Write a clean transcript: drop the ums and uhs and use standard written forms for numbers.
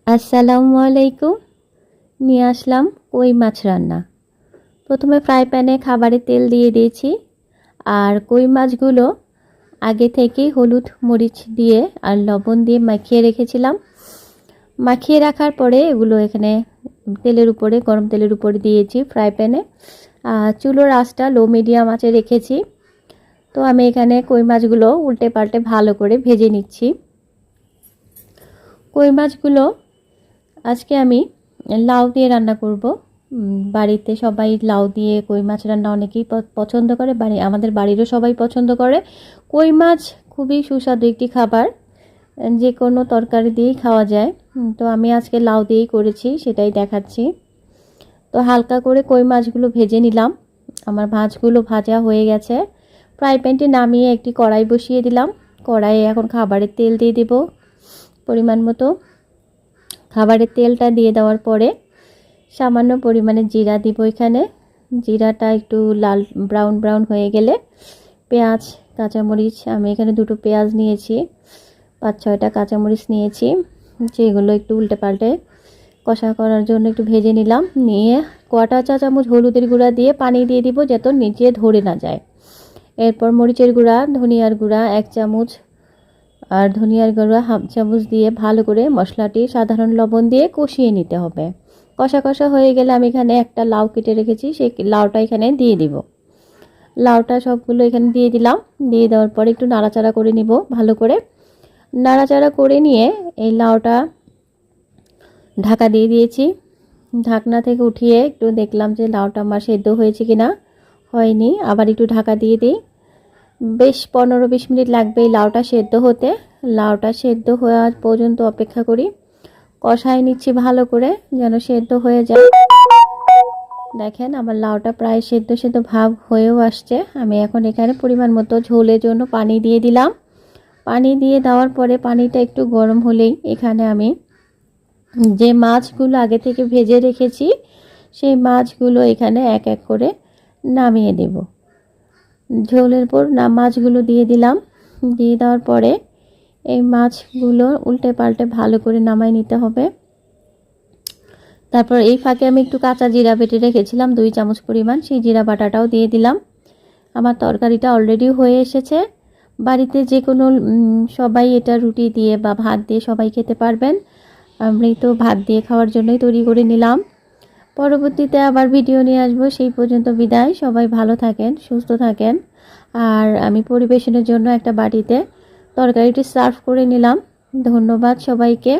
আসসালামু আলাইকুম। নিয়ে আসলাম কই মাছ রান্না। প্রথমে ফ্রাই প্যানে খাবারে তেল দিয়ে দিয়েছি। আর কই মাছগুলো আগে থেকেই হলুদ মরিচ দিয়ে আর লবণ দিয়ে মাখিয়ে রেখেছিলাম। মাখিয়ে রাখার পরে এগুলো এখানে গরম তেলের উপরে দিয়েছি ফ্রাই প্যানে। চুলোর আঁচটা লো মিডিয়াম আঁচে রেখেছি। তো আমি এখানে কই মাছগুলো উল্টে পাল্টে ভালো করে ভেজে নিচ্ছি। কই মাছগুলো আজকে আমি লাউ দিয়ে রান্না করব। বাড়িতে সবাই লাউ দিয়ে কই মাছ রান্না অনেকেই পছন্দ করে, আমাদের বাড়িরও সবাই পছন্দ করে। কই মাছ খুবই সুস্বাদু একটি খাবার, যে কোনো তরকারি দিয়েই খাওয়া যায়। তো আমি আজকে লাউ দিয়েই করেছি, সেটাই দেখাচ্ছি। তো হালকা করে কই মাছগুলো ভেজে নিলাম। আমার মাছগুলো ভাজা হয়ে গেছে। ফ্রাই প্যানটি নামিয়ে একটি কড়াই বসিয়ে দিলাম। কড়াইয়ে এখন খাবারের তেল দিয়ে দেব পরিমাণ মতো। খাবারের তেলটা দিয়ে দেওয়ার পরে সামান্য পরিমাণে জিরা দিব এখানে। জিরাটা একটু লাল ব্রাউন হয়ে গেলে পেঁয়াজ কাঁচামরিচ, আমি এখানে দুটো পেঁয়াজ নিয়েছি, 5-6টা কাঁচামরিচ নিয়েছি, যেগুলো একটু উল্টে পাল্টে কষা করার জন্য একটু ভেজে নিলাম। নিয়ে 1/4 চা চামচ হলুদের গুঁড়া দিয়ে পানি দিয়ে দিব যাতে নিচে ধরে না যায়। এরপর মরিচের গুঁড়া, ধনিয়ার গুঁড়া 1 চামচ আর ধনিয়ার গুঁড়া 1/2 চামচ দিয়ে ভালো করে মশলাটি সাধারণ লবণ দিয়ে কষিয়ে নিতে হবে। কষা হয়ে গেলে আমি এখানে একটা লাউ কেটে রেখেছি, সেই লাউটা এখানে দিয়ে দিব। লাউটা সবগুলো এখানে দিয়ে দিলাম। দিয়ে দেওয়ার পরে একটু নাড়াচাড়া করে নিব। ভালো করে নাড়াচাড়া করে নিয়ে এই লাউটা ঢাকা দিয়ে দিয়েছি। ঢাকনা থেকে উঠিয়ে একটু দেখলাম যে লাউটা আমার সেদ্ধ হয়েছে কিনা। হয়নি, আবার একটু ঢাকা দিয়ে দিই। বেশ 15-20 মিনিট লাগবে এই লাউটা সেদ্ধ হতে। লাউটা সেদ্ধ হওয়া পর্যন্ত অপেক্ষা করি। কষাই নিচ্ছি ভালো করে যেন সেদ্ধ হয়ে যায়। দেখেন আমার লাউটা প্রায় সেদ্ধ ভাব হয়েও আসছে। আমি এখন এখানে পরিমাণ মতো ঝোলের জন্য পানি দিয়ে দিলাম। পানি দিয়ে দেওয়ার পরে পানিটা একটু গরম হলেই এখানে আমি যে মাছগুলো আগে থেকে ভেজে রেখেছি সেই মাছগুলো এখানে এক এক করে নামিয়ে দেব। ঝোলের পর মাছগুলো দিয়ে দিলাম। দিয়ে দেওয়ার পরে এই মাছগুলো উল্টে পাল্টে ভালো করে নামাই নিতে হবে। তারপর এই ফাঁকে আমি একটু কাঁচা জিরা বেটে রেখেছিলাম 2 চামচ পরিমাণ, সেই জিরা বাটাটাও দিয়ে দিলাম। আমার তরকারিটা অলরেডি হয়ে এসেছে। বাড়িতে যে কোনো সবাই এটা রুটি দিয়ে বা ভাত দিয়ে সবাই খেতে পারবেন। আমি তো ভাত দিয়ে খাওয়ার জন্যই তৈরি করে নিলাম। পরবর্তীতে আবার ভিডিও নিয়ে আসবো। সেই পর্যন্ত বিদায়। সবাই ভালো থাকেন, সুস্থ থাকেন। আর আমি পরিবেশনের জন্য একটা বাটিতে তরকারিটি সার্ভ করে নিলাম। ধন্যবাদ সবাইকে।